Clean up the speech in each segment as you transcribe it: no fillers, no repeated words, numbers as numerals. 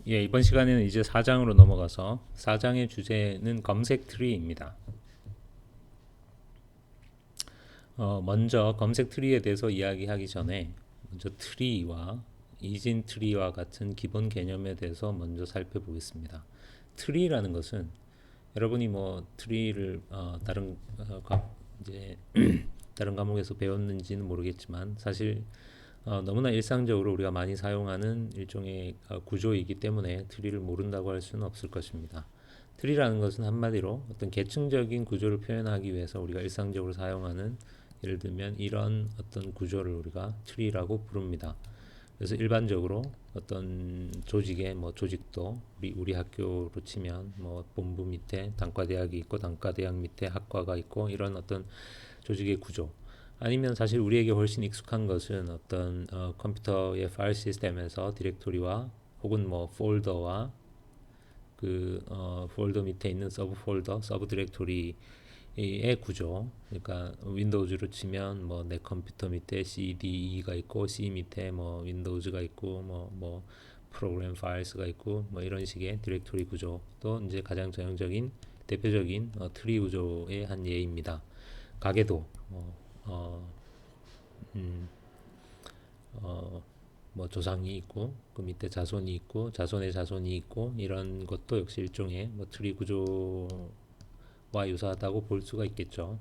예, 이번 시간에는 이제 4장으로 넘어가서 4장의 주제는 검색 트리입니다. 먼저 검색 트리에 대해서 이야기하기 전에 먼저 트리와 이진 트리와 같은 기본 개념에 대해서 먼저 살펴보겠습니다. 트리라는 것은 여러분이 뭐 트리를 이제 다른 과목에서 배웠는지는 모르겠지만 사실 너무나 일상적으로 우리가 많이 사용하는 일종의 구조이기 때문에 트리를 모른다고 할 수는 없을 것입니다. 트리라는 것은 한마디로 어떤 계층적인 구조를 표현하기 위해서 우리가 일상적으로 사용하는, 예를 들면 이런 어떤 구조를 우리가 트리라고 부릅니다. 그래서 일반적으로 어떤 조직의 뭐 조직도 우리 학교로 치면 뭐 본부 밑에 단과대학이 있고 단과대학 밑에 학과가 있고 이런 어떤 조직의 구조, 아니면 사실 우리에게 훨씬 익숙한 것은 어떤 컴퓨터의 파일 시스템에서 디렉토리와 혹은 뭐 폴더와 폴더 밑에 있는 서브 폴더, 서브 디렉토리의 구조. 그러니까 윈도우즈로 치면 뭐 내 컴퓨터 밑에 CDE가 있고 C 밑에 뭐 윈도우즈가 있고 뭐 프로그램 파일스가 있고 뭐 이런 식의 디렉토리 구조도 이제 가장 전형적인 대표적인 트리 구조의 한 예입니다. 가계도 어, 음, 어, 뭐 조상이 있고 그 밑에 자손이 있고 자손의 자손이 있고 이런 것도 역시 일종의 뭐 트리 구조와 유사하다고 볼 수가 있겠죠.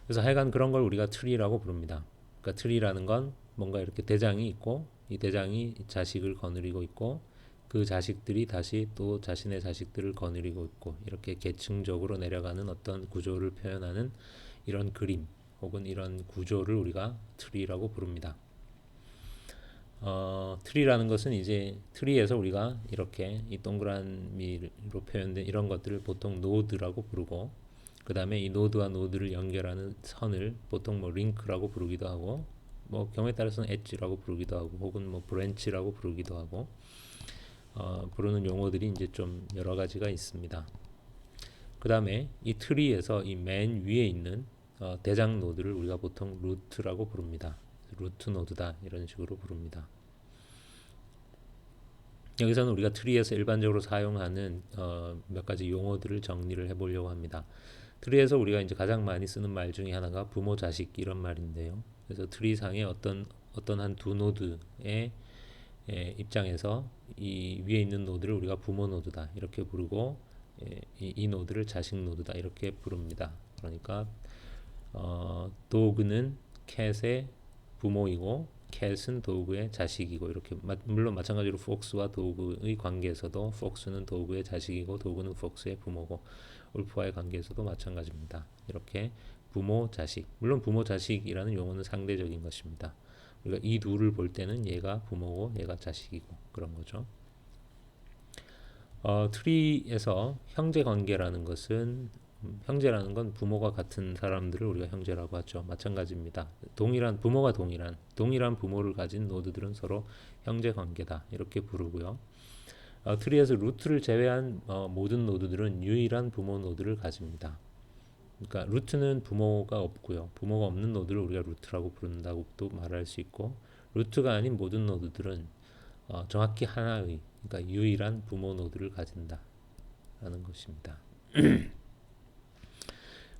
그래서 하여간 그런 걸 우리가 트리라고 부릅니다. 그러니까 트리라는 건 뭔가 이렇게 대장이 있고 이 대장이 자식을 거느리고 있고 그 자식들이 다시 또 자신의 자식들을 거느리고 있고 이렇게 계층적으로 내려가는 어떤 구조를 표현하는 이런 그림 혹은 이런 구조를 우리가 트리라고 부릅니다. 트리라는 것은 이제 트리에서 우리가 이렇게 이 동그라미로 표현된 이런 것들을 보통 노드라고 부르고, 그 다음에 이 노드와 노드를 연결하는 선을 보통 뭐 링크라고 부르기도 하고, 뭐 경우에 따라서는 엣지라고 부르기도 하고, 혹은 뭐 브랜치라고 부르기도 하고, 부르는 용어들이 이제 좀 여러 가지가 있습니다. 그 다음에 이 트리에서 이 맨 위에 있는 대장 노드를 우리가 보통 루트라고 부릅니다. 루트 노드다 이런 식으로 부릅니다. 여기서는 우리가 트리에서 일반적으로 사용하는 몇 가지 용어들을 정리를 해보려고 합니다. 트리에서 우리가 이제 가장 많이 쓰는 말 중에 하나가 부모 자식 이런 말인데요. 그래서 트리상의 어떤 한 두 노드의 입장에서 이 위에 있는 노드를 우리가 부모 노드다 이렇게 부르고, 이 노드를 자식 노드다 이렇게 부릅니다. 그러니까 도그는 캣의 부모이고 캣은 도그의 자식이고, 이렇게 물론 마찬가지로 폭스와 도그의 관계에서도 폭스는 도그의 자식이고 도그는 폭스의 부모고, 울프와의 관계에서도 마찬가지입니다. 이렇게 부모 자식, 물론 부모 자식이라는 용어는 상대적인 것입니다. 우리가 이 둘을 볼 때는 얘가 부모고 얘가 자식이고 그런 거죠. 트리에서 형제 관계라는 것은, 형제라는 건 부모가 같은 사람들을 우리가 형제라고 하죠. 마찬가지입니다. 동일한 부모를 가진 노드들은 서로 형제 관계다 이렇게 부르고요. 트리에서 루트를 제외한 모든 노드들은 유일한 부모 노드를 가집니다. 그러니까 루트는 부모가 없고요. 부모가 없는 노드를 우리가 루트라고 부른다고도 말할 수 있고, 루트가 아닌 모든 노드들은 정확히 하나의, 그러니까 유일한 부모 노드를 가진다라는 것입니다.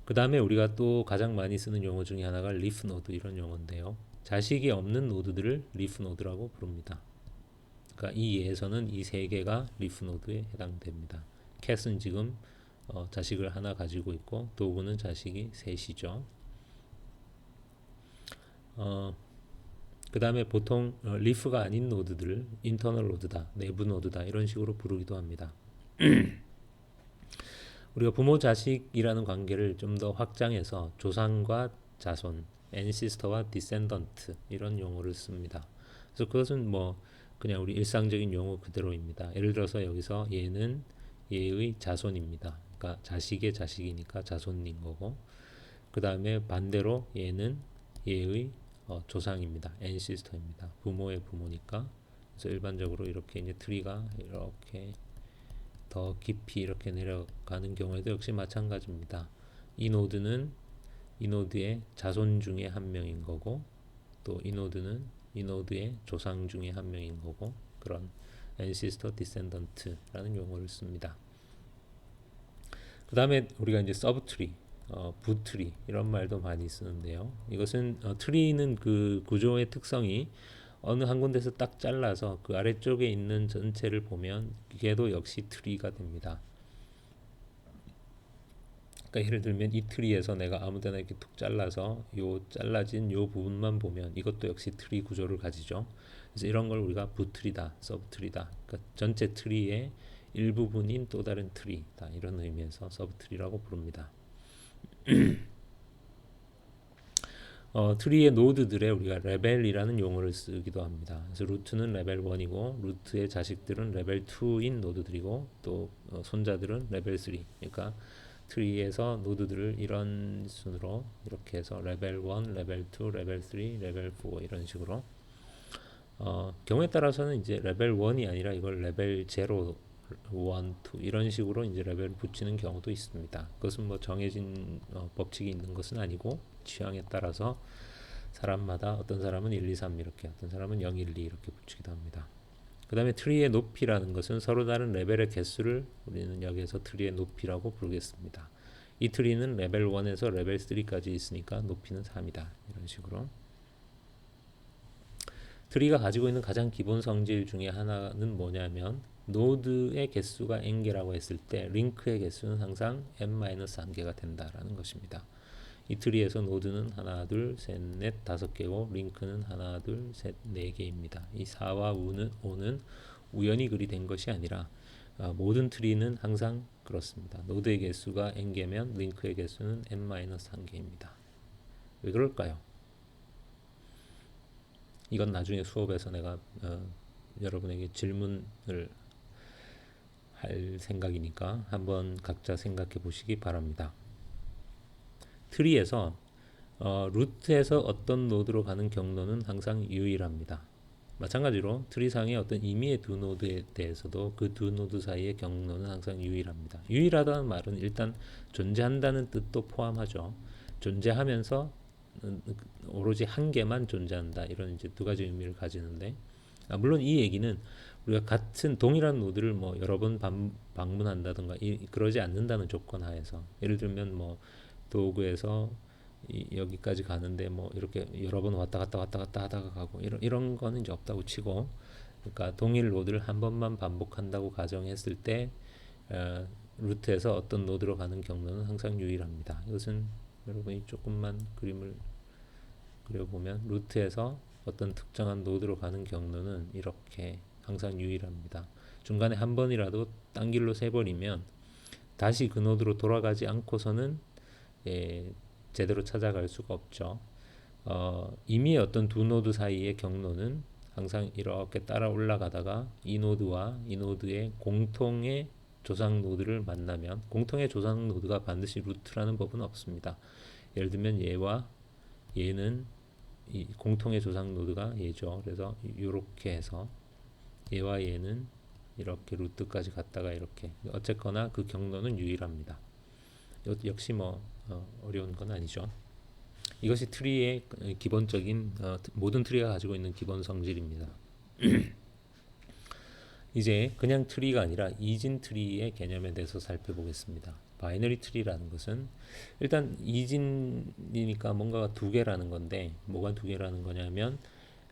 그 다음에 우리가 또 가장 많이 쓰는 용어 중에 하나가 리프 노드 이런 용어인데요. 자식이 없는 노드들을 리프 노드라고 부릅니다. 그러니까 이 예에서는 이 세 개가 리프 노드에 해당됩니다. 캣은 지금 자식을 하나 가지고 있고 도구는 자식이 셋이죠. 그 다음에 보통 리프가 아닌 노드들을 인터널 노드다, 내부 노드다 이런 식으로 부르기도 합니다. 우리가 부모 자식이라는 관계를 좀 더 확장해서 조상과 자손, ancestor와 descendant 이런 용어를 씁니다. 그래서 그것은 뭐 그냥 우리 일상적인 용어 그대로입니다. 예를 들어서 여기서 얘는 얘의 자손입니다. 그러니까 자식의 자식이니까 자손인 거고, 그 다음에 반대로 얘는 얘의 조상입니다. ancestor입니다. 부모의 부모니까. 그래서 일반적으로 이렇게 이제 트리가 이렇게 더 깊이 이렇게 내려가는 경우에도 역시 마찬가지입니다. 이 노드는 이 노드의 자손 중에 한 명인 거고, 또 이 노드는 이 노드의 조상 중에 한 명인 거고, 그런 ancestor, descendant라는 용어를 씁니다. 그 다음에 우리가 이제 서브트리, 부트리 이런 말도 많이 쓰는데요. 이것은 트리는 그 구조의 특성이 어느 한 군데서 딱 잘라서 그 아래쪽에 있는 전체를 보면 걔도 역시 트리가 됩니다. 그러니까 예를 들면 이 트리에서 내가 아무데나 이렇게 툭 잘라서 요 잘라진 요 부분만 보면 이것도 역시 트리 구조를 가지죠. 그래서 이런 걸 우리가 부트리다, 서브트리다. 그러니까 전체 트리의 일부분인 또 다른 트리다 이런 의미에서 서브트리라고 부릅니다. 트리의 노드들에 우리가 레벨이라는 용어를 쓰기도 합니다. 그래서 루트는 레벨 1이고 루트의 자식들은 레벨 2인 노드들이고 또 손자들은 레벨 3. 그러니까 트리에서 노드들을 이런 순으로 이렇게 해서 레벨 1, 레벨 2, 레벨 3, 레벨 4 이런 식으로 경우에 따라서는 이제 레벨 1이 아니라 이걸 레벨 0, 1, 2 이런 식으로 이제 레벨을 붙이는 경우도 있습니다. 그것은 뭐 정해진 법칙이 있는 것은 아니고 취향에 따라서 사람마다 어떤 사람은 1, 2, 3 이렇게 어떤 사람은 0, 1, 2 이렇게 붙이기도 합니다. 그 다음에 트리의 높이라는 것은 서로 다른 레벨의 개수를 우리는 여기에서 트리의 높이라고 부르겠습니다. 이 트리는 레벨 1에서 레벨 3까지 있으니까 높이는 3이다. 이런 식으로. 트리가 가지고 있는 가장 기본 성질 중에 하나는 뭐냐면 노드의 개수가 n개라고 했을 때 링크의 개수는 항상 n-1개가 된다라는 것입니다. 이 트리에서 노드는 하나, 둘, 셋, 넷, 5개고 링크는 하나, 둘, 셋, 4개입니다. 이 4와 5는 우연히 그리 된 것이 아니라 모든 트리는 항상 그렇습니다. 노드의 개수가 n개면 링크의 개수는 n-1개입니다. 왜 그럴까요? 이건 나중에 수업에서 내가 여러분에게 질문을 할 생각이니까 한번 각자 생각해 보시기 바랍니다. 트리에서 루트에서 어떤 노드로 가는 경로는 항상 유일합니다. 마찬가지로 트리상의 어떤 임의의 두 노드에 대해서도 그 두 노드 사이의 경로는 항상 유일합니다. 유일하다는 말은 일단 존재한다는 뜻도 포함하죠. 존재하면서 오로지 한 개만 존재한다 이런 이제 두 가지 의미를 가지는데 물론 이 얘기는 우리가 같은 동일한 노드를 뭐 여러 번 방문한다든가 그러지 않는다는 조건 하에서 예를 들면 뭐 도구에서 여기까지 가는데 뭐 이렇게 여러 번 왔다 갔다 하다가 가고 이런 거는 이제 없다고 치고 그러니까 동일 노드를 한 번만 반복한다고 가정했을 때 루트에서 어떤 노드로 가는 경로는 항상 유일합니다. 이것은 여러분이 조금만 그림을 그려보면 루트에서 어떤 특정한 노드로 가는 경로는 이렇게 항상 유일합니다. 중간에 한 번이라도 딴 길로 새버리면 다시 그 노드로 돌아가지 않고서는 제대로 찾아갈 수가 없죠. 이미 어떤 두 노드 사이의 경로는 항상 이렇게 따라 올라가다가 이 노드와 이 노드의 공통의 조상 노드를 만나면 공통의 조상 노드가 반드시 루트라는 법은 없습니다. 예를 들면 얘와 얘는 이 공통의 조상 노드가 얘죠. 그래서 이렇게 해서 얘와 얘는 이렇게 루트까지 갔다가 이렇게 어쨌거나 그 경로는 유일합니다. 역시 뭐 어려운 건 아니죠. 이것이 트리의 기본적인 모든 트리가 가지고 있는 기본 성질입니다. 이제 그냥 트리가 아니라 이진 트리의 개념에 대해서 살펴보겠습니다. 바이너리 트리라는 것은 일단 이진이니까 뭔가가 두 개라는 건데 뭐가 두 개라는 거냐면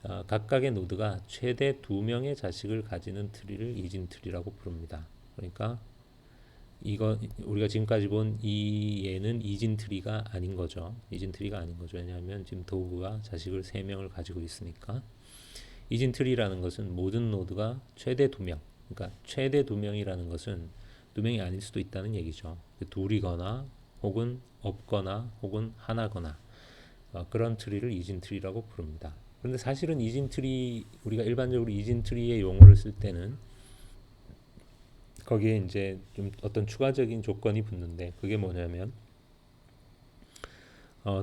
각각의 노드가 최대 2명의 자식을 가지는 트리를 이진 트리라고 부릅니다. 그러니까 이거 우리가 지금까지 본 이 얘는 이진 트리가 아닌 거죠. 이진 트리가 아닌 거죠. 왜냐하면 지금 도구가 자식을 3명을 가지고 있으니까. 이진 트리라는 것은 모든 노드가 최대 2명. 그러니까 최대 2명이라는 것은 2명이 아닐 수도 있다는 얘기죠. 둘이거나 혹은 없거나 혹은 하나거나 그런 트리를 이진 트리라고 부릅니다. 그런데 사실은 이진 트리 우리가 일반적으로 이진 트리의 용어를 쓸 때는 거기에 이제 좀 어떤 추가적인 조건이 붙는데 그게 뭐냐면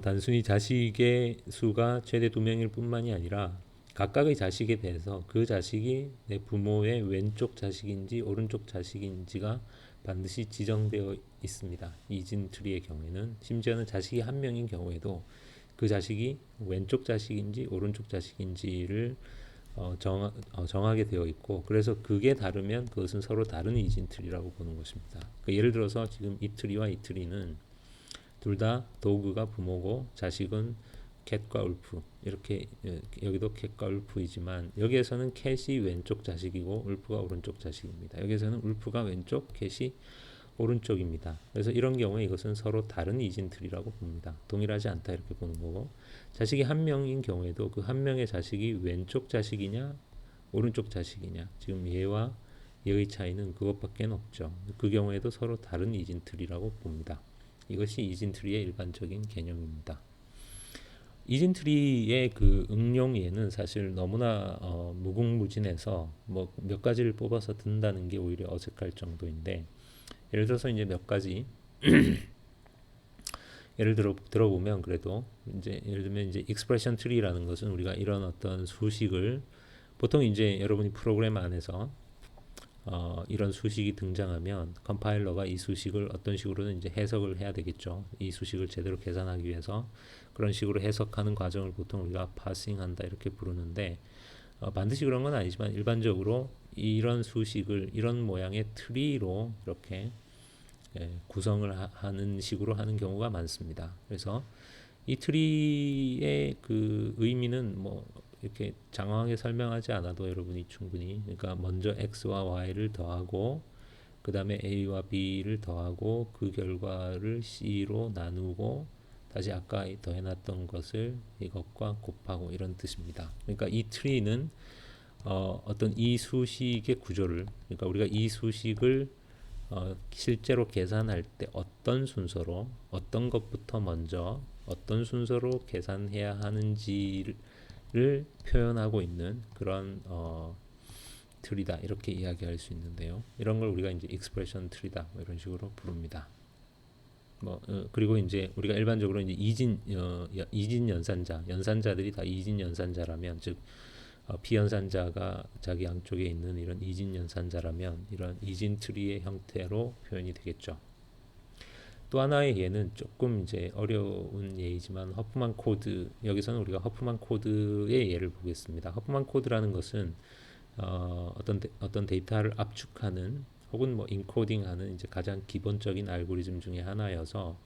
단순히 자식의 수가 최대 2명일 뿐만이 아니라 각각의 자식에 대해서 그 자식이 내 부모의 왼쪽 자식인지 오른쪽 자식인지가 반드시 지정되어 있습니다. 이진 트리의 경우에는 심지어는 자식이 한 명인 경우에도 그 자식이 왼쪽 자식인지 오른쪽 자식인지를 정하게 되어 있고, 그래서 그게 다르면 그것은 서로 다른 이진 트리라고 보는 것입니다. 그러니까 예를 들어서 지금 이 트리와 이 트리는 둘 다 도그가 부모고 자식은 캣과 울프, 이렇게 여기도 캣과 울프이지만 여기에서는 캣이 왼쪽 자식이고 울프가 오른쪽 자식입니다. 여기에서는 울프가 왼쪽, 캣이 오른쪽입니다. 그래서 이런 경우에 이것은 서로 다른 이진 트리라고 봅니다. 동일하지 않다 이렇게 보는 거고, 자식이 한 명인 경우에도 그 한 명의 자식이 왼쪽 자식이냐 오른쪽 자식이냐, 지금 얘와 얘의 차이는 그것밖에 없죠. 그 경우에도 서로 다른 이진 트리라고 봅니다. 이것이 이진 트리의 일반적인 개념입니다. 이진 트리의 그 응용 예는 사실 너무나 무궁무진해서 뭐 몇 가지를 뽑아서 든다는 게 오히려 어색할 정도인데, 예를 들어서 이제 몇 가지 예를 들어보면, 그래도 이제 예를 들면 이제 익스프레션 트리라는 것은 우리가 이런 어떤 수식을 보통 이제 여러분이 프로그램 안에서 이런 수식이 등장하면 컴파일러가 이 수식을 어떤 식으로는 이제 해석을 해야 되겠죠. 이 수식을 제대로 계산하기 위해서 그런 식으로 해석하는 과정을 보통 우리가 파싱한다 이렇게 부르는데, 반드시 그런 건 아니지만 일반적으로 이런 수식을 이런 모양의 트리로 이렇게 구성을 하는 식으로 하는 경우가 많습니다. 그래서 이 트리의 그 의미는 뭐 이렇게 장황하게 설명하지 않아도 여러분이 충분히, 그러니까 먼저 x와 y를 더하고 그 다음에 a와 b를 더하고 그 결과를 c로 나누고 다시 아까 더해놨던 것을 이것과 곱하고 이런 뜻입니다. 그러니까 이 트리는 어떤 이 수식의 구조를, 그러니까 우리가 이 수식을 실제로 계산할 때 어떤 순서로 어떤 것부터 먼저 어떤 순서로 계산해야 하는지를 표현하고 있는 그런 트리다 이렇게 이야기할 수 있는데요. 이런 걸 우리가 이제 익스프레션 트리다 뭐 이런 식으로 부릅니다. 그리고 이제 우리가 일반적으로 이제 이진 연산자들이 다 이진 연산자라면, 즉 비연산자가 자기 양쪽에 있는 이런 이진 연산자라면 이런 이진 트리의 형태로 표현이 되겠죠. 또 하나의 예는 조금 이제 어려운 예이지만 허프만 코드, 여기서는 우리가 허프만 코드의 예를 보겠습니다. 허프만 코드라는 것은 어떤 데이터를 압축하는 혹은 뭐 인코딩하는 이제 가장 기본적인 알고리즘 중에 하나여서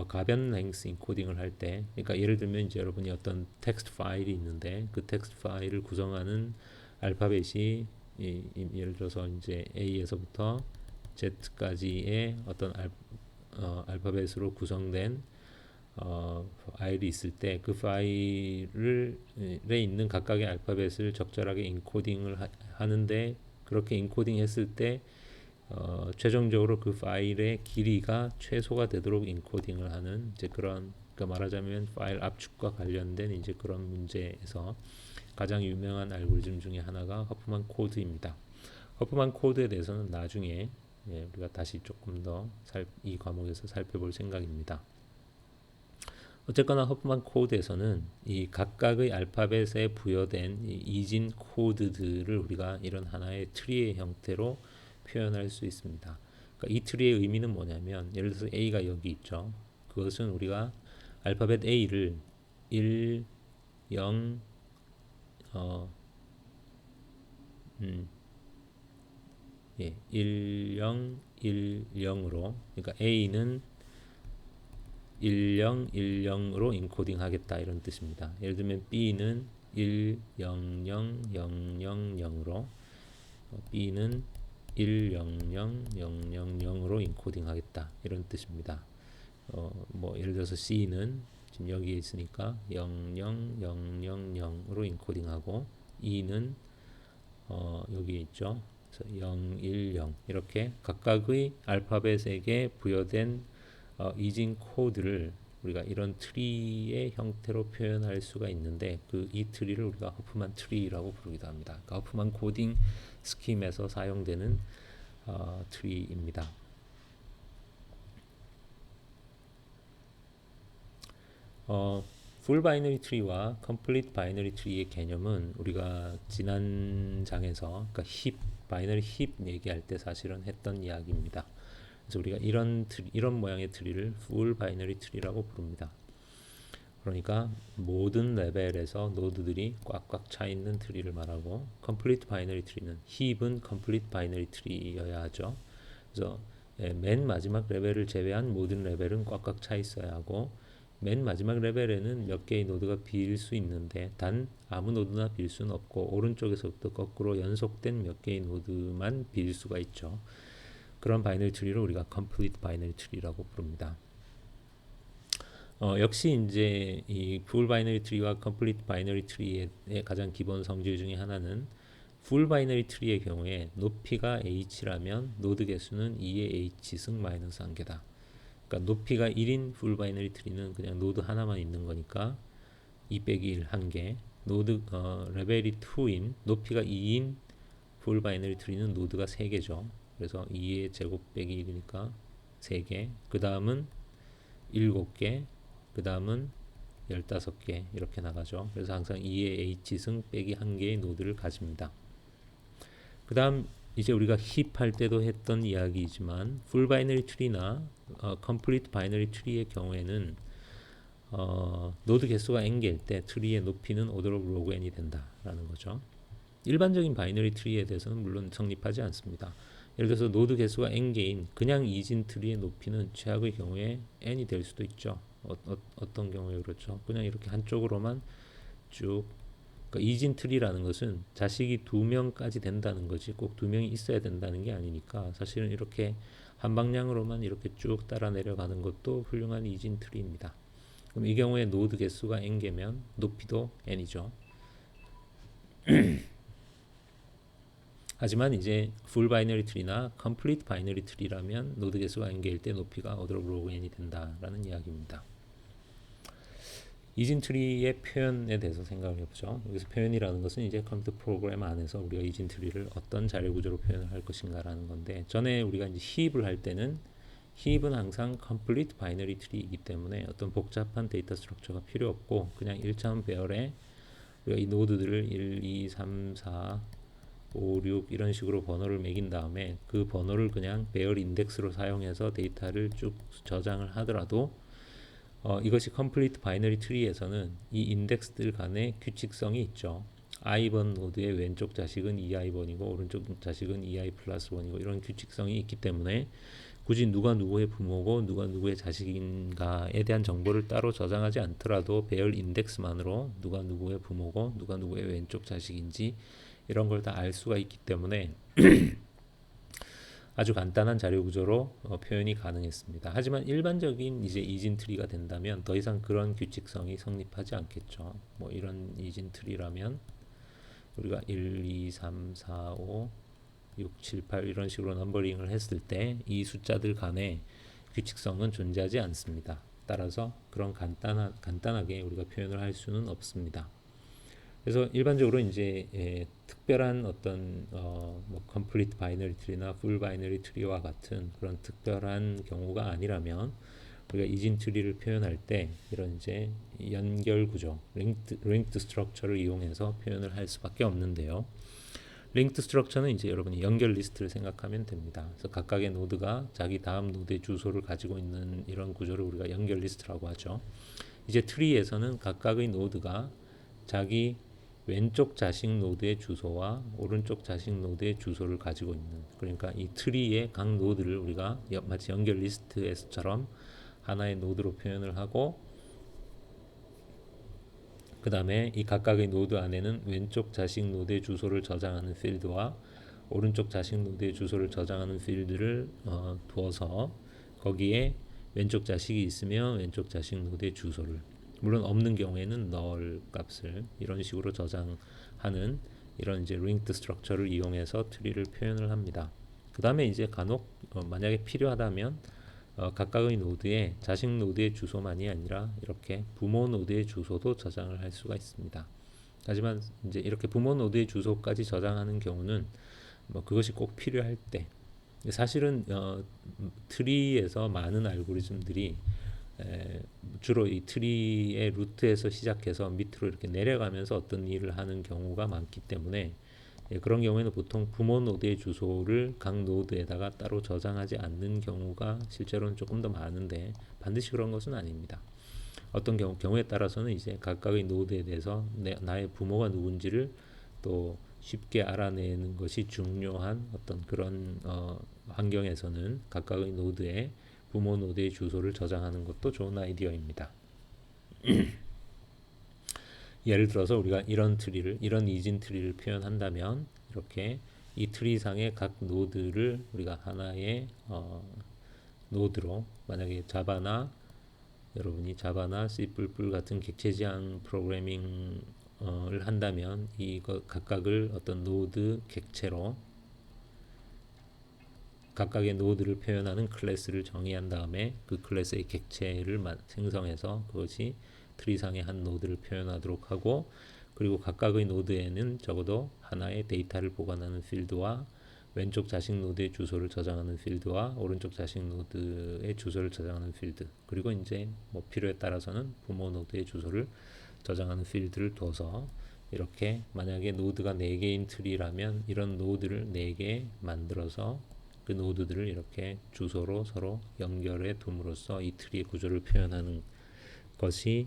가변 랭스 인코딩을 할 때, 그러니까 예를 들면 이제 여러분이 어떤 텍스트 파일이 있는데 그 텍스트 파일을 구성하는 알파벳이 예를 들어서 이제 A에서부터 Z까지의 어떤 알파벳으로 구성된 파일이 있을 때 그 파일에 있는 각각의 알파벳을 적절하게 인코딩을 하는데, 그렇게 인코딩했을 때 최종적으로 그 파일의 길이가 최소가 되도록 인코딩을 하는 이제 그런, 그러니까 말하자면 파일 압축과 관련된 이제 그런 문제에서 가장 유명한 알고리즘 중에 하나가 허프만 코드입니다. 허프만 코드에 대해서는 나중에 우리가 다시 조금 더 이 과목에서 살펴볼 생각입니다. 어쨌거나 허프만 코드에서는 이 각각의 알파벳에 부여된 이 이진 코드들을 우리가 이런 하나의 트리의 형태로 표현할 수 있습니다. 그러니까 이 트리의 의미는 뭐냐면, 예를 들어서 A가 여기 있죠. 그것은 우리가 알파벳 A를 1, 0, 1, 0, 1, 0으로, 그러니까 A는 10, 10으로 인코딩 하겠다 이런 뜻입니다. 예를 들면 B는 1, 0, 0, 0, 0, 0으로 B는 1, 0, 0, 0, 0, 0으로 인코딩 하겠다 이런 뜻입니다. 뭐 예를 들어서 C는 지금 여기에 있으니까 0, 0, 0, 0, 0으로 인코딩하고, E는 여기에 있죠. 그래서 0, 1, 0 이렇게 각각의 알파벳에게 부여된 이진 코드를 우리가 이런 트리의 형태로 표현할 수가 있는데, 이 트리를 우리가 허프만 트리라고 부르기도 합니다. 그러니까 허프만 코딩 스킴에서 사용되는 트리입니다. 풀 바이너리 트리와 컴플리트 바이너리 트리의 개념은 우리가 지난 장에서, 그러니까 바이너리 힙 얘기할 때 사실은 했던 이야기입니다. 그래서 우리가 이런 모양의 트리를 풀 바이너리 트리라고 부릅니다. 그러니까 모든 레벨에서 노드들이 꽉꽉 차 있는 트리를 말하고, complete binary tree는 heap은 complete binary tree여야 하죠. 그래서 맨 마지막 레벨을 제외한 모든 레벨은 꽉꽉 차 있어야 하고, 맨 마지막 레벨에는 몇 개의 노드가 비일 수 있는데 단 아무 노드나 빌 수는 없고, 오른쪽에서부터 거꾸로 연속된 몇 개의 노드만 빌 수가 있죠. 그런 바이너리 트리를 우리가 complete binary tree라고 부릅니다. 역시 이제 이 full binary tree와 complete binary tree의 가장 기본 성질 중에 하나는, full binary tree의 경우에 높이가 h라면 노드 개수는 2의 h 승 마이너스 1개다. 그러니까 높이가 1인 full binary tree는 그냥 노드 하나만 있는 거니까 2 빼기 1 1개. 레벨이 2인 높이가 2인 full binary tree는 노드가 3개죠. 그래서 2의 제곱 빼기 1이니까 3개. 그 다음은 7개. 그 다음은 15개 이렇게 나가죠. 그래서 항상 2의 h승 빼기 1개의 노드를 가집니다. 그 다음 이제 우리가 힙 할 때도 했던 이야기이지만, full binary tree나 complete binary tree의 경우에는 노드 개수가 n개일 때 트리의 높이는 order of log n이 된다라는 거죠. 일반적인 바이너리 트리에 대해서는 물론 성립하지 않습니다. 예를 들어서 노드 개수가 n개인 그냥 이진 트리의 높이는 최악의 경우에 n이 될 수도 있죠. 어떤 경우에 그렇죠? 그냥 이렇게 한쪽으로만 쭉, 그러니까 이진 트리라는 것은 자식이 2명까지 된다는 거지 꼭 2명이 있어야 된다는 게 아니니까, 사실은 이렇게 한 방향으로만 이렇게 쭉 따라 내려가는 것도 훌륭한 이진 트리입니다. 그럼 이 경우에 노드 개수가 n개면 높이도 n이죠. 하지만 이제 full binary tree나 complete binary tree라면 노드 개수가 n개일 때 높이가 order of log n이 된다라는 이야기입니다. 이진 트리의 표현에 대해서 생각을 해보죠. 여기서 표현이라는 것은 이제 컴퓨터 프로그램 안에서 우리가 이진 트리를 어떤 자료 구조로 표현을 할 것인가라는 건데, 전에 우리가 이제 힙을 할 때는 힙은 항상 complete binary tree이기 때문에 어떤 복잡한 데이터 스트럭처가 필요 없고, 그냥 1차원 배열에 우리가 이 노드들을 1, 2, 3, 4, 5, 6 이런 식으로 번호를 매긴 다음에 그 번호를 그냥 배열 인덱스로 사용해서 데이터를 쭉 저장을 하더라도, 이것이 complete binary tree에서는 이 인덱스들 간의 규칙성이 있죠. i번 노드의 왼쪽 자식은 2i번이고 오른쪽 자식은 2i 플러스 1이고 이런 규칙성이 있기 때문에 굳이 누가 누구의 부모고 누가 누구의 자식인가에 대한 정보를 따로 저장하지 않더라도 배열 인덱스만으로 누가 누구의 부모고 누가 누구의 왼쪽 자식인지 이런 걸 다 알 수가 있기 때문에 아주 간단한 자료 구조로 표현이 가능했습니다. 하지만 일반적인 이제 이진 트리가 된다면 더 이상 그런 규칙성이 성립하지 않겠죠. 뭐 이런 이진 트리라면 우리가 1, 2, 3, 4, 5, 6, 7, 8 이런 식으로 넘버링을 했을 때 이 숫자들 간의 규칙성은 존재하지 않습니다. 따라서 그런 간단하게 우리가 표현을 할 수는 없습니다. 그래서 일반적으로 이제 특별한 어떤 뭐 complete binary tree나 full binary tree와 같은 그런 특별한 경우가 아니라면 우리가 이진 트리를 표현할 때 이런 이제 연결 구조, linked structure를 이용해서 표현을 할 수밖에 없는데요. linked structure는 이제 여러분이 연결 리스트를 생각하면 됩니다. 그래서 각각의 노드가 자기 다음 노드의 주소를 가지고 있는 이런 구조를 우리가 연결 리스트라고 하죠. 이제 트리에서는 각각의 노드가 자기 왼쪽 자식 노드의 주소와 오른쪽 자식 노드의 주소를 가지고 있는, 그러니까 이 트리의 각 노드를 우리가 마치 연결 리스트에서처럼 하나의 노드로 표현을 하고, 그 다음에 이 각각의 노드 안에는 왼쪽 자식 노드의 주소를 저장하는 필드와 오른쪽 자식 노드의 주소를 저장하는 필드를 두어서 거기에 왼쪽 자식이 있으면 왼쪽 자식 노드의 주소를, 물론 없는 경우에는 null 값을 이런 식으로 저장하는 이런 이제 linked structure를 이용해서 트리를 표현을 합니다. 그 다음에 이제 간혹 만약에 필요하다면 각각의 노드에 자식 노드의 주소만이 아니라 이렇게 부모 노드의 주소도 저장을 할 수가 있습니다. 하지만 이제 이렇게 부모 노드의 주소까지 저장하는 경우는 뭐 그것이 꼭 필요할 때, 사실은 트리에서 많은 알고리즘들이 주로 이 트리의 루트에서 시작해서 밑으로 이렇게 내려가면서 어떤 일을 하는 경우가 많기 때문에 그런 경우에는 보통 부모 노드의 주소를 각 노드에다가 따로 저장하지 않는 경우가 실제로는 조금 더 많은데 반드시 그런 것은 아닙니다. 어떤 경우에 따라서는 이제 각각의 노드에 대해서 나의 부모가 누군지를 또 쉽게 알아내는 것이 중요한 어떤 그런 환경에서는 각각의 노드에 부모 노드의 주소를 저장하는 것도 좋은 아이디어입니다. 예를 들어서 우리가 이런 이진 트리를 표현한다면 이렇게 이 트리상의 각 노드를 우리가 하나의 노드로, 만약에 여러분이 자바나 C++ 같은 객체 지향 프로그래밍을 한다면 이거 각각을 어떤 노드 객체로 각각의 노드를 표현하는 클래스를 정의한 다음에 그 클래스의 객체를 생성해서 그것이 트리상의 한 노드를 표현하도록 하고, 그리고 각각의 노드에는 적어도 하나의 데이터를 보관하는 필드와 왼쪽 자식 노드의 주소를 저장하는 필드와 오른쪽 자식 노드의 주소를 저장하는 필드, 그리고 이제 뭐 필요에 따라서는 부모 노드의 주소를 저장하는 필드를 둬서, 이렇게 만약에 노드가 4개인 트리라면 이런 노드를 4개 만들어서 그 노드들을 이렇게 주소로 서로 연결해 둠으로써 이 트리의 구조를 표현하는 것이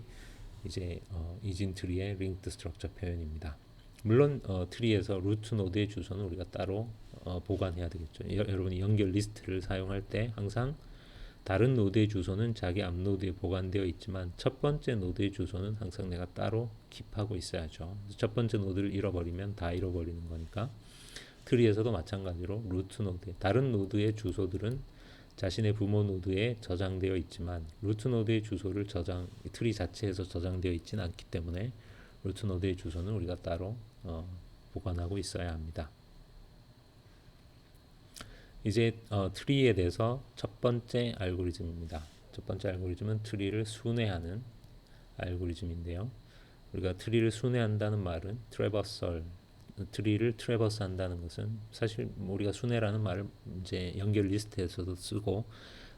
이제 이진 트리의 링크드 스트럭처 표현입니다. 물론 트리에서 루트 노드의 주소는 우리가 따로 보관해야 되겠죠. 여러분이 연결 리스트를 사용할 때 항상 다른 노드의 주소는 자기 앞 노드에 보관되어 있지만 첫 번째 노드의 주소는 항상 내가 따로 킵하고 있어야죠. 첫 번째 노드를 잃어버리면 다 잃어버리는 거니까. 트리에서도 마찬가지로 루트 노드, 다른 노드의 주소들은 자신의 부모 노드에 저장되어 있지만 루트 노드의 주소를 트리 자체에서 저장되어 있지는 않기 때문에 루트 노드의 주소는 우리가 따로 보관하고 있어야 합니다. 이제 트리에 대해서 첫 번째 알고리즘입니다. 첫 번째 알고리즘은 트리를 순회하는 알고리즘인데요. 우리가 트리를 순회한다는 말은 트리를 트래버스 한다는 것은 사실 우리가 순회라는 말을 이제 연결 리스트에서도 쓰고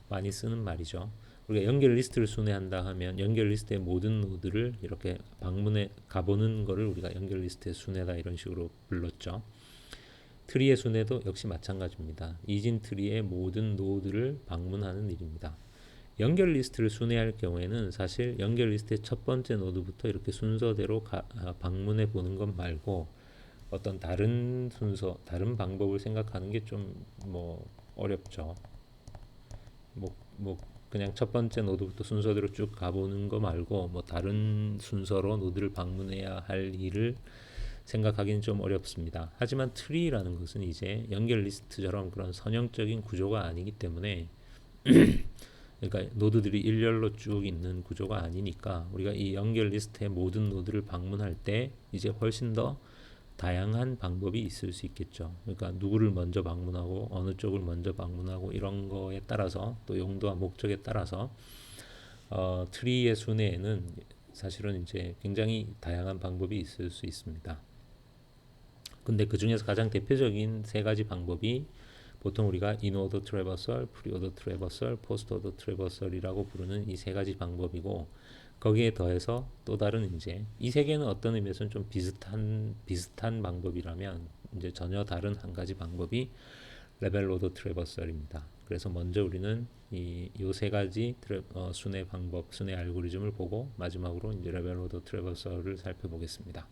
많이 쓰는 말이죠. 우리가 연결 리스트를 순회한다 하면 연결 리스트의 모든 노드를 이렇게 방문해 가보는 거를 우리가 연결 리스트의 순회다 이런 식으로 불렀죠. 트리의 순회도 역시 마찬가지입니다. 이진 트리의 모든 노드를 방문하는 일입니다. 연결 리스트를 순회할 경우에는 사실 연결 리스트의 첫 번째 노드부터 이렇게 순서대로 방문해 보는 것 말고 어떤 다른 순서, 다른 방법을 생각하는 게 좀 뭐 어렵죠. 뭐 그냥 첫 번째 노드부터 순서대로 쭉 가보는 거 말고 뭐 다른 순서로 노드를 방문해야 할 일을 생각하기는 좀 어렵습니다. 하지만 트리라는 것은 이제 연결 리스트처럼 그런 선형적인 구조가 아니기 때문에 그러니까 노드들이 일렬로 쭉 있는 구조가 아니니까 우리가 이 연결 리스트의 모든 노드를 방문할 때 이제 훨씬 더 다양한 방법이 있을 수 있겠죠. 그러니까 누구를 먼저 방문하고 어느 쪽을 먼저 방문하고 이런 거에 따라서 또 용도와 목적에 따라서 트리의 순회에는 사실은 이제 굉장히 다양한 방법이 있을 수 있습니다. 근데 그 중에서 가장 대표적인 3가지 방법이 보통 우리가 인오더 트래버설, 프리오더 트래버설, 포스트오더 트래버설이라고 부르는 이 3가지 방법이고, 거기에 더해서 또 다른 이제 이 3개는 어떤 의미에서는 좀 비슷한 방법이라면 이제 전혀 다른 한 가지 방법이 레벨 로더 트래버설입니다. 그래서 먼저 우리는 이 3가지 순회 알고리즘을 보고 마지막으로 이제 레벨 로더 트래버설을 살펴보겠습니다.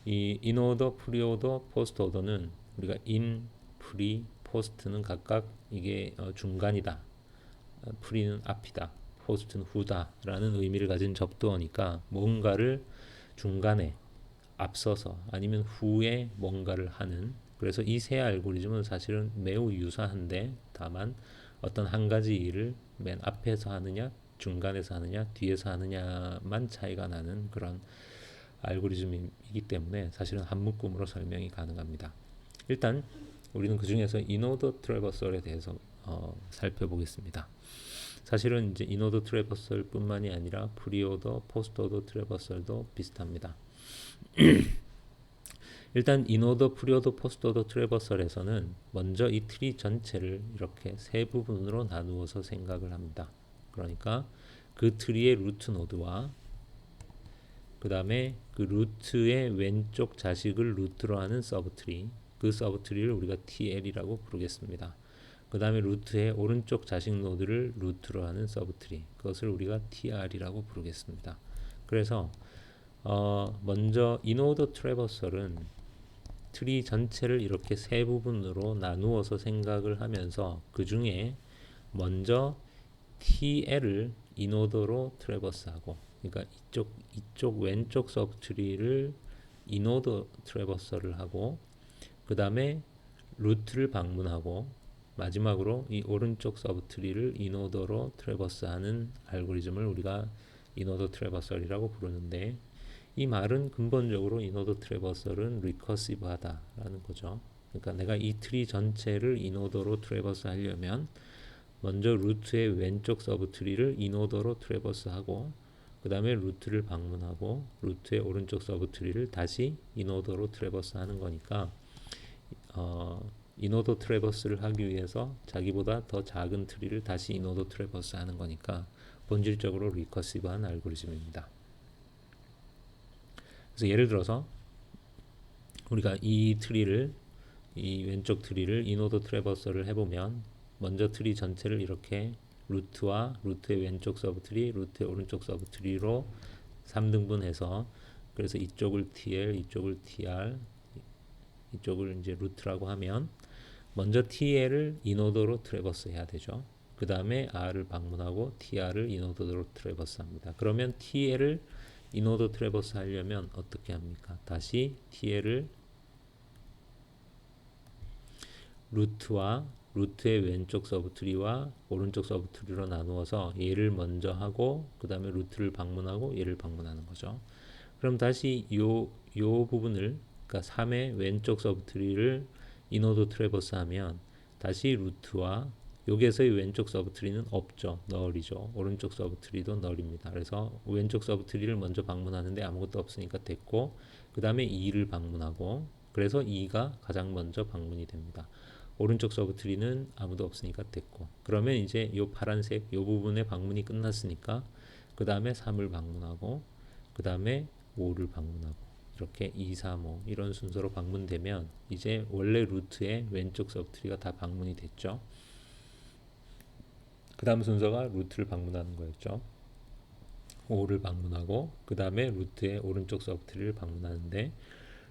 이 인오더, 프리오더, 포스트오더는 우리가 인, 프리, 포스트는 각각 이게 중간이다. 프리는 앞이다. 포스트는 후다라는 의미를 가진 접두어니까 뭔가를 중간에 앞서서 아니면 후에 뭔가를 하는, 그래서 이 3 알고리즘은 사실은 매우 유사한데 다만 어떤 한 가지 일을 맨 앞에서 하느냐 중간에서 하느냐 뒤에서 하느냐만 차이가 나는 그런 알고리즘이기 때문에 사실은 한 묶음으로 설명이 가능합니다. 일단 우리는 그 중에서 인오더 트래버설에 대해서 살펴보겠습니다. 사실은 이제 인오더 트래버설 뿐만이 아니라 프리오더, 포스트오더 트래버설도 비슷합니다. 일단 인오더, 프리오더, 포스트오더 트래버설에서는 먼저 이 트리 전체를 이렇게 3 부분으로 나누어서 생각을 합니다. 그러니까 그 트리의 루트 노드와 그 다음에 그 루트의 왼쪽 자식을 루트로 하는 서브트리, 그 서브트리를 우리가 TL이라고 부르겠습니다. 그 다음에 루트의 오른쪽 자식 노드를 루트로 하는 서브트리, 그것을 우리가 TR이라고 부르겠습니다. 그래서 먼저 인오더 트래버설은 트리 전체를 이렇게 세 부분으로 나누어서 생각을 하면서 그 중에 먼저 TL을 인오더로 트래버스하고, 그러니까 이쪽 왼쪽 서브트리를 인오더 트래버설을 하고, 그 다음에 루트를 방문하고, 마지막으로 이 오른쪽 서브트리를 인오더로 트래버스하는 알고리즘을 우리가 인오더 트래버설이라고 부르는데, 이 말은 근본적으로 인오더 트래버설은 리커시브하다라는 거죠. 그러니까 내가 이 트리 전체를 인오더로 트래버스 하려면 먼저 루트의 왼쪽 서브트리를 인오더로 트래버스하고, 그 다음에 루트를 방문하고, 루트의 오른쪽 서브트리를 다시 인오더로 트래버스하는 거니까 인오더 트래버스를 하기 위해서 자기보다 더 작은 트리를 다시 인오더 트래버스 하는 거니까 본질적으로 리커시브한 알고리즘입니다. 그래서 예를 들어서 우리가 이 왼쪽 트리를 인오더 트래버스를 해보면 먼저 트리 전체를 이렇게 루트와 루트의 왼쪽 서브트리, 루트의 오른쪽 서브트리로 3등분해서, 그래서 이쪽을 TL, 이쪽을 TR, 이쪽을 이제 루트라고 하면 먼저 TL을 인오더로 트래버스 해야 되죠. 그 다음에 R을 방문하고 TR을 인오더로 트래버스 합니다. 그러면 TL을 인오더 트래버스 하려면 어떻게 합니까? 다시 TL을 루트와 루트의 왼쪽 서브트리와 오른쪽 서브트리로 나누어서 얘를 먼저 하고 그 다음에 루트를 방문하고 얘를 방문하는 거죠. 그럼 다시 요 부분을, 그러니까 3의 왼쪽 서브트리를 인오더 트래버스 하면 다시 루트와 여기에서의 왼쪽 서브트리는 없죠. 널이죠. 오른쪽 서브트리도 널입니다. 그래서 왼쪽 서브트리를 먼저 방문하는데 아무것도 없으니까 됐고, 그 다음에 2를 방문하고, 그래서 2가 가장 먼저 방문이 됩니다. 오른쪽 서브트리는 아무도 없으니까 됐고, 그러면 이제 요 파란색 요 부분의 방문이 끝났으니까 그 다음에 3을 방문하고, 그 다음에 5를 방문하고, 이렇게 2, 3, 5 이런 순서로 방문되면 이제 원래 루트의 왼쪽 서브트리가 다 방문이 됐죠. 그 다음 순서가 루트를 방문하는 거였죠. 5를 방문하고 그 다음에 루트의 오른쪽 서브트리를 방문하는데,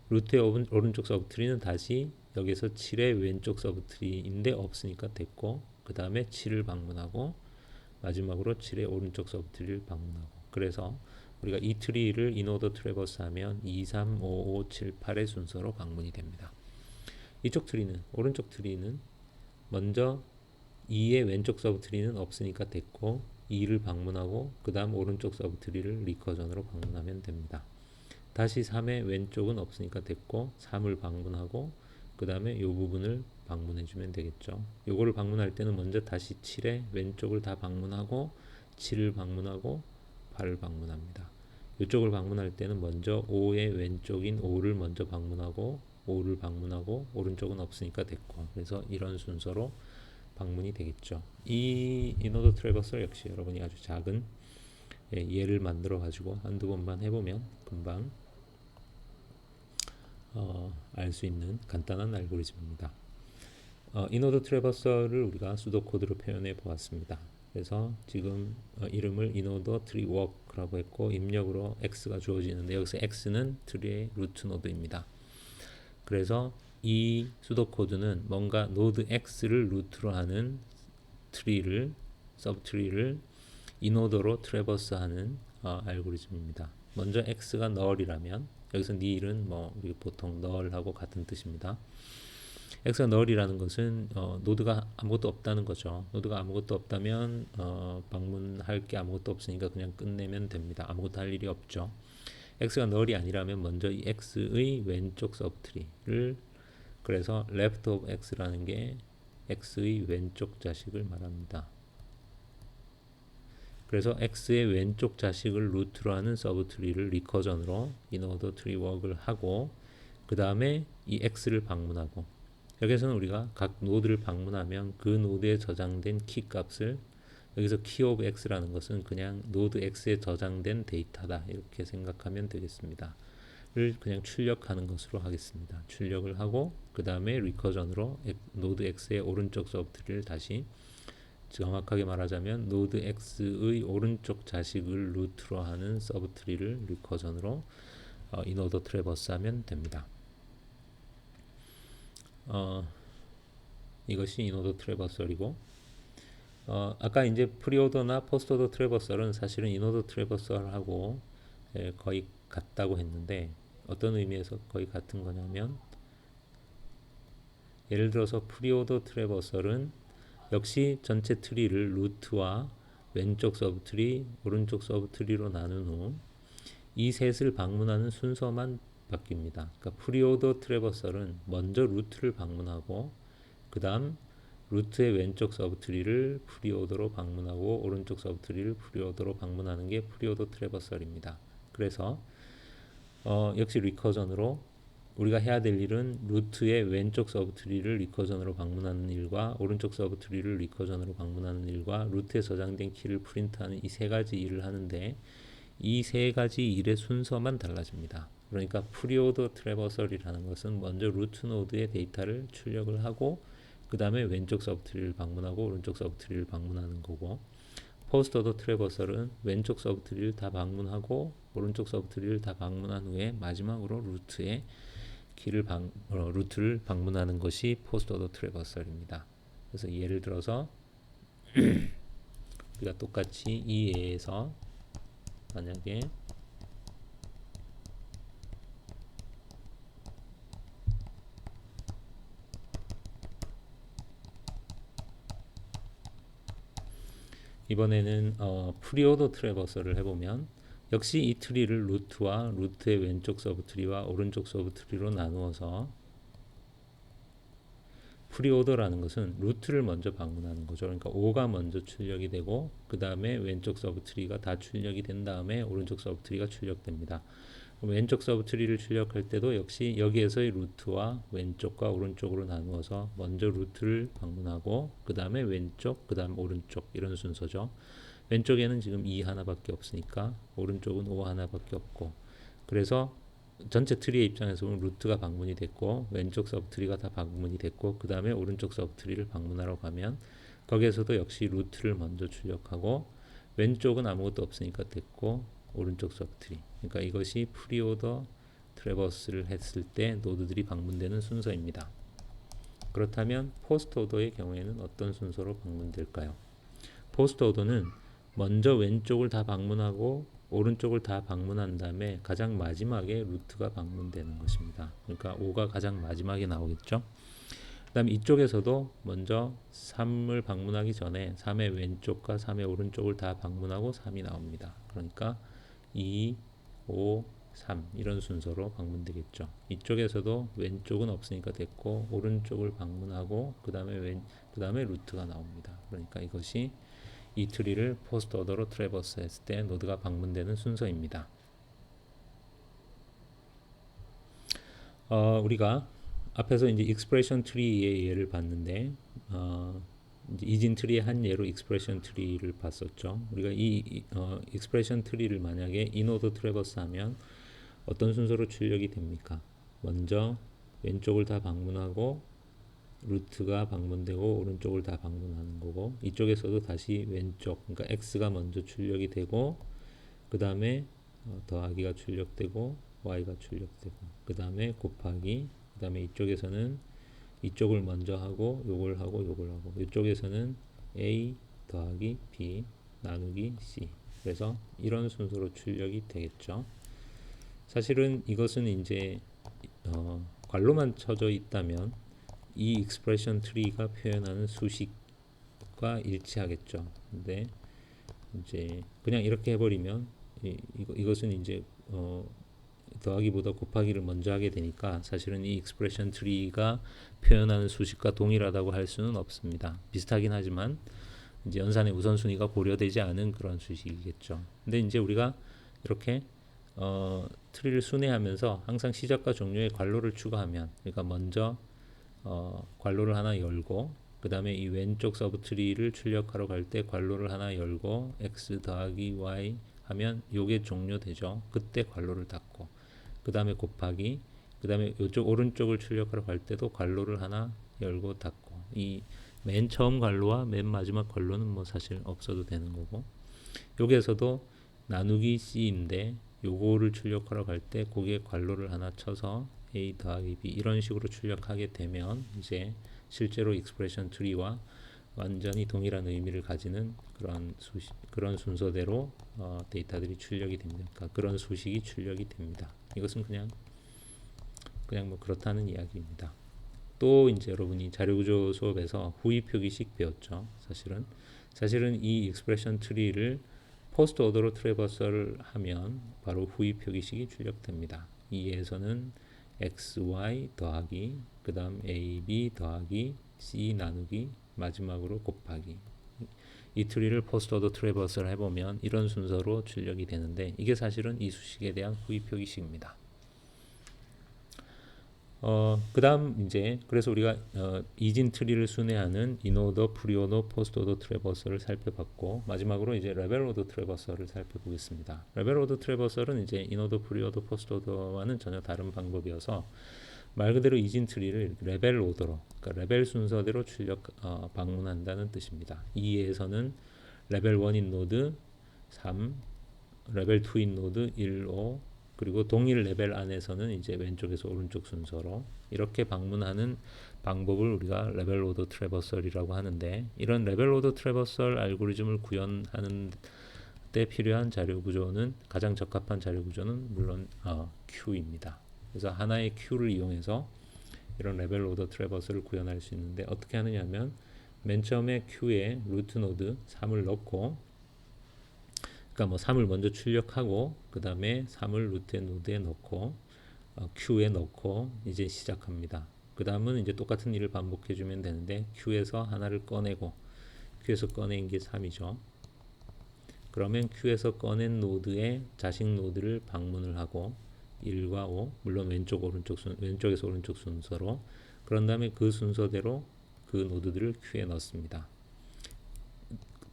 루트의 오른쪽 서브트리는 다시 여기서 7의 왼쪽 서브트리인데 없으니까 됐고, 그 다음에 7을 방문하고 마지막으로 7의 오른쪽 서브트리를 방문하고, 그래서 우리가 이 트리를 인오더 트래버스 하면 2, 3, 5, 5, 7, 8의 순서로 방문이 됩니다. 이쪽 트리는, 오른쪽 트리는 먼저 2의 왼쪽 서브트리는 없으니까 됐고 2를 방문하고 그 다음 오른쪽 서브트리를 리커전으로 방문하면 됩니다. 다시 3의 왼쪽은 없으니까 됐고 3을 방문하고 그 다음에 이 부분을 방문해 주면 되겠죠. 요거를 방문할 때는 먼저 다시 7의 왼쪽을 다 방문하고 7을 방문하고 8을 방문합니다. 이쪽을 방문할 때는 먼저 5의 왼쪽인 5를 먼저 방문하고 5를 방문하고 오른쪽은 없으니까 됐고, 그래서 이런 순서로 방문이 되겠죠. 이 인오더 트래버서 역시 여러분이 아주 작은 예를 만들어 가지고 한두 번만 해보면 금방 알 수 있는 간단한 알고리즘입니다. 인오더 트래버서를 우리가 수도 코드로 표현해 보았습니다. 그래서 지금 이름을 인오더 트리 워크라고 했고 입력으로 x가 주어지는데 여기서 x는 트리의 루트 노드입니다. 그래서 이 수도 코드는 뭔가 노드 x를 루트로 하는 트리를, 서브트리를 인오더로 트래버스하는 알고리즘입니다. 먼저 x가 널이라면 여기서 nil은 뭐 우리 보통 널하고 같은 뜻입니다. x가 널이라는 것은 노드가 아무것도 없다는 거죠. 노드가 아무것도 없다면 방문할 게 아무것도 없으니까 그냥 끝내면 됩니다. 아무것도 할 일이 없죠. x가 널이 아니라면 먼저 이 x의 왼쪽 서브트리를, 그래서 left of x라는 게 x의 왼쪽 자식을 말합니다. 그래서 x의 왼쪽 자식을 루트로 하는 서브트리를 리커전으로 인오더 트리 워크를 하고 그 다음에 이 x를 방문하고, 여기서는 우리가 각 노드를 방문하면 그 노드에 저장된 키 값을, 여기서 key of x라는 것은 그냥 노드 x에 저장된 데이터다 이렇게 생각하면 되겠습니다. 그냥 출력하는 것으로 하겠습니다. 출력을 하고 그 다음에 리커전으로 노드 X의 오른쪽 서브트리를 다시, 정확하게 말하자면 노드 X의 오른쪽 자식을 루트로 하는 서브트리를 리커전으로 인오더 트래버스 하면 됩니다. 이것이 인오더 트래버설이고, 아까 이제 프리오더나 포스트오더 트래버설은 사실은 인오더 트래버설하고 거의 같다고 했는데, 어떤 의미에서 거의 같은 거냐면, 예를 들어서 프리오더 트래버설은 역시 전체 트리를 루트와 왼쪽 서브트리, 오른쪽 서브트리로 나눈 후 이 셋을 방문하는 순서만 바뀝니다. 그러니까 프리오더 트래버설은 먼저 루트를 방문하고 그 다음 루트의 왼쪽 서브트리를 프리오더로 방문하고 오른쪽 서브트리를 프리오더로 방문하는 게 프리오더 트래버설입니다. 그래서 역시 리커전으로 우리가 해야 될 일은 루트의 왼쪽 서브트리를 리커전으로 방문하는 일과 오른쪽 서브트리를 리커전으로 방문하는 일과 루트에 저장된 키를 프린트하는 이 세 가지 일을 하는데, 이 세 가지 일의 순서만 달라집니다. 그러니까 프리오더 트래버설이라는 것은 먼저 루트 노드의 데이터를 출력을 하고 그 다음에 왼쪽 서브트리를 방문하고 오른쪽 서브트리를 방문하는 거고, 포스트 오더 트래버설은 왼쪽 서브트리를 다 방문하고 오른쪽 서브트리를 다 방문한 후에 마지막으로 루트를 방문하는 것이 포스트 오더 트래버설입니다. 그래서 예를 들어서 우리가 똑같이 이 예에서 만약에 이번에는 프리오더 트래버설을 해보면 역시 이 트리를 루트와 루트의 왼쪽 서브트리와 오른쪽 서브트리로 나누어서, 프리오더라는 것은 루트를 먼저 방문하는 거죠. 그러니까 5가 먼저 출력이 되고 그 다음에 왼쪽 서브트리가 다 출력이 된 다음에 오른쪽 서브트리가 출력됩니다. 왼쪽 서브트리를 출력할 때도 역시 여기에서의 루트와 왼쪽과 오른쪽으로 나누어서 먼저 루트를 방문하고 그 다음에 왼쪽, 그 다음 오른쪽, 이런 순서죠. 왼쪽에는 지금 2 하나밖에 없으니까 오른쪽은 5 하나밖에 없고, 그래서 전체 트리의 입장에서 보면 루트가 방문이 됐고 왼쪽 서브트리가 다 방문이 됐고 그 다음에 오른쪽 서브트리를 방문하러 가면 거기에서도 역시 루트를 먼저 출력하고 왼쪽은 아무것도 없으니까 됐고 오른쪽 서브트리, 그러니까 이것이 프리오더 트래버스를 했을 때 노드들이 방문되는 순서입니다. 그렇다면 포스트 오더의 경우에는 어떤 순서로 방문될까요? 포스트 오더는 먼저 왼쪽을 다 방문하고 오른쪽을 다 방문한 다음에 가장 마지막에 루트가 방문되는 것입니다. 그러니까 5가 가장 마지막에 나오겠죠. 그 다음에 이쪽에서도 먼저 3을 방문하기 전에 3의 왼쪽과 3의 오른쪽을 다 방문하고 3이 나옵니다. 그러니까 2, 5, 3 이런 순서로 방문되겠죠. 이쪽에서도 왼쪽은 없으니까 됐고 오른쪽을 방문하고 그 다음에 루트가 나옵니다. 그러니까 이것이 이 트리를 포스트 오더로 트래버스 했을 때 노드가 방문되는 순서입니다. 우리가 앞에서 이제 익스프레션 트리의 예를 봤는데, 이제 이진 트리의 한 예로 익스프레션 트리를 봤었죠. 우리가 이 익스프레션 트리를 만약에 인오더 트래버스 하면 어떤 순서로 출력이 됩니까? 먼저 왼쪽을 다 방문하고 루트가 방문되고 오른쪽을 다 방문하는 거고, 이쪽에서도 다시 왼쪽, 그러니까 x가 먼저 출력이 되고 그 다음에 더하기가 출력되고 y가 출력되고 그 다음에 곱하기, 그 다음에 이쪽에서는 이쪽을 먼저 하고 요걸 하고 요걸 하고, 이쪽에서는 a 더하기 b 나누기 c, 그래서 이런 순서로 출력이 되겠죠. 사실은 이것은 이제 괄호만 쳐져 있다면 이 익스프레션 트리가 표현하는 수식과 일치하겠죠. 근데 이제 그냥 이렇게 해버리면 이것은 이제 더하기보다 곱하기를 먼저 하게 되니까 사실은 이 익스프레션 트리가 표현하는 수식과 동일하다고 할 수는 없습니다. 비슷하긴 하지만 이제 연산의 우선순위가 고려되지 않은 그런 수식이겠죠. 근데 이제 우리가 이렇게 트리를 순회하면서 항상 시작과 종료에 괄호를 추가하면, 그러니까 먼저 괄호를 하나 열고 그 다음에 이 왼쪽 서브트리를 출력하러 갈 때 괄호를 하나 열고 x 더하기 y 하면 요게 종료되죠. 그때 괄호를 닫고, 그 다음에 곱하기, 그 다음에 이쪽 오른쪽을 출력하러 갈 때도 괄호를 하나 열고 닫고, 이 맨 처음 괄호와 맨 마지막 괄호는 뭐 사실 없어도 되는 거고, 여기에서도 나누기 C인데 요거를 출력하러 갈 때 거기에 괄호를 하나 쳐서 A 더하기 B 이런 식으로 출력하게 되면 이제 실제로 익스프레션 트리와 완전히 동일한 의미를 가지는 그런 순서대로 데이터들이 출력이 됩니다. 그러니까 그런 수식이 출력이 됩니다. 이것은 그냥 뭐 그렇다는 이야기입니다. 또 이제 여러분이 자료구조 수업에서 후위 표기식 배웠죠. 사실은 이 익스프레션 트리를 포스트 오더로 트래버설을 하면 바로 후위 표기식이 출력됩니다. 이에서는 x, y 더하기 그 다음 a, b 더하기 c 나누기 마지막으로 곱하기, 이 트리를 포스트 오더 트래버설 해보면 이런 순서로 출력이 되는데 이게 사실은 이 수식에 대한 후위 표기식입니다. 그 다음 이제 그래서 우리가 이진 트리를 순회하는 인오더, 프리오더, 포스트오더 트래버설을 살펴봤고 마지막으로 이제 레벨 오더 트래버설을 살펴보겠습니다. 레벨 오더 트래버설은 이제 인오더, 프리오더, 포스트오더와는 전혀 다른 방법이어서 말 그대로 이진 트리를 레벨 오더로, 그러니까 레벨 순서대로 방문한다는 뜻입니다. 이에서는 레벨 1인 노드 3, 레벨 2인 노드 1, 5, 그리고 동일 레벨 안에서는 이제 왼쪽에서 오른쪽 순서로 이렇게 방문하는 방법을 우리가 레벨 오더 트래버설이라고 하는데, 이런 레벨 오더 트래버설 알고리즘을 구현하는 때 필요한 자료 구조는, 가장 적합한 자료 구조는 물론 Q입니다. 그래서 하나의 Q를 이용해서 이런 레벨 오더 트래버설을 구현할 수 있는데 어떻게 하느냐면 맨 처음에 Q에 루트 노드 3을 넣고, 그러니까 뭐 3을 먼저 출력하고 그 다음에 3을 루트의 노드에 넣고 Q에 넣고 이제 시작합니다. 그 다음은 이제 똑같은 일을 반복해 주면 되는데 Q에서 하나를 꺼내고, Q에서 꺼낸 게 3이죠. 그러면 Q에서 꺼낸 노드에 자식 노드를 방문을 하고 1과 5, 물론 왼쪽에서 오른쪽 순서로, 그런 다음에 그 순서대로 그 노드들을 Q에 넣습니다.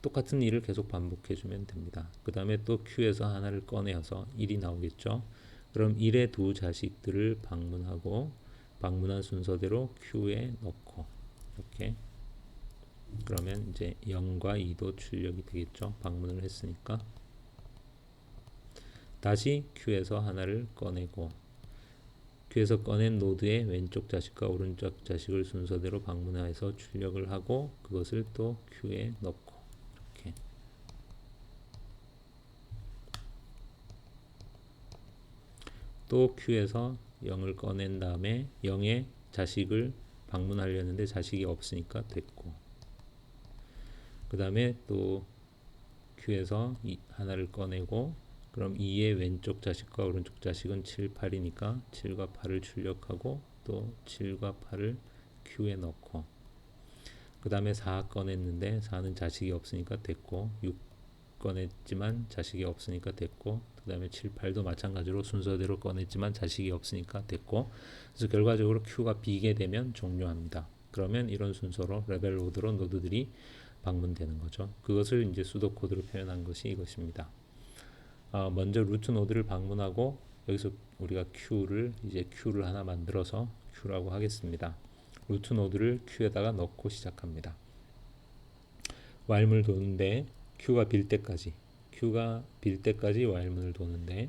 똑같은 일을 계속 반복해 주면 됩니다. 그 다음에 또 Q에서 하나를 꺼내어서 1이 나오겠죠. 그럼 1의 두 자식들을 방문하고 방문한 순서대로 Q에 넣고 이렇게, 그러면 이제 0과 2도 출력이 되겠죠. 방문을 했으니까. 다시 Q에서 하나를 꺼내고 Q에서 꺼낸 노드의 왼쪽 자식과 오른쪽 자식을 순서대로 방문해서 출력을 하고 그것을 또 Q에 넣고, 이렇게. 또 Q에서 0을 꺼낸 다음에 0의 자식을 방문하려는데 자식이 없으니까 됐고, 그 다음에 또 Q에서 하나를 꺼내고, 그럼 2의 왼쪽 자식과 오른쪽 자식은 7, 8이니까 7과 8을 출력하고 또 7과 8을 Q에 넣고, 그 다음에 4 꺼냈는데 4는 자식이 없으니까 됐고, 6 꺼냈지만 자식이 없으니까 됐고, 그 다음에 7, 8도 마찬가지로 순서대로 꺼냈지만 자식이 없으니까 됐고, 그래서 결과적으로 Q가 비게 되면 종료합니다. 그러면 이런 순서로 레벨 오더로 노드들이 방문되는 거죠. 그것을 이제 수도 코드로 표현한 것이 이것입니다. 먼저 루트 노드를 방문하고 여기서 우리가 Q를 하나 만들어서 Q라고 하겠습니다. 루트 노드를 Q에다가 넣고 시작합니다. while문을 도는데 Q가 빌 때까지 while문을 도는데,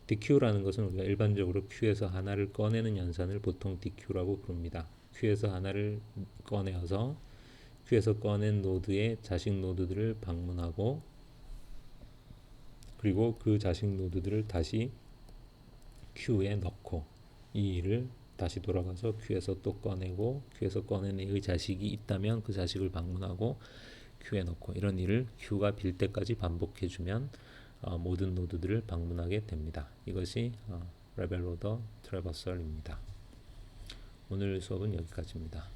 DQ라는 것은 우리가 일반적으로 Q에서 하나를 꺼내는 연산을 보통 DQ라고 부릅니다. Q에서 하나를 꺼내어서 Q에서 꺼낸 노드의 자식 노드들을 방문하고 그리고 그 자식 노드들을 다시 Q에 넣고, 이 일을 다시 돌아가서 Q에서 또 꺼내고 Q에서 꺼낸 애의 자식이 있다면 그 자식을 방문하고 Q에 넣고, 이런 일을 Q가 빌 때까지 반복해주면 모든 노드들을 방문하게 됩니다. 이것이 레벨 오더 트래버설입니다. 오늘 수업은 여기까지입니다.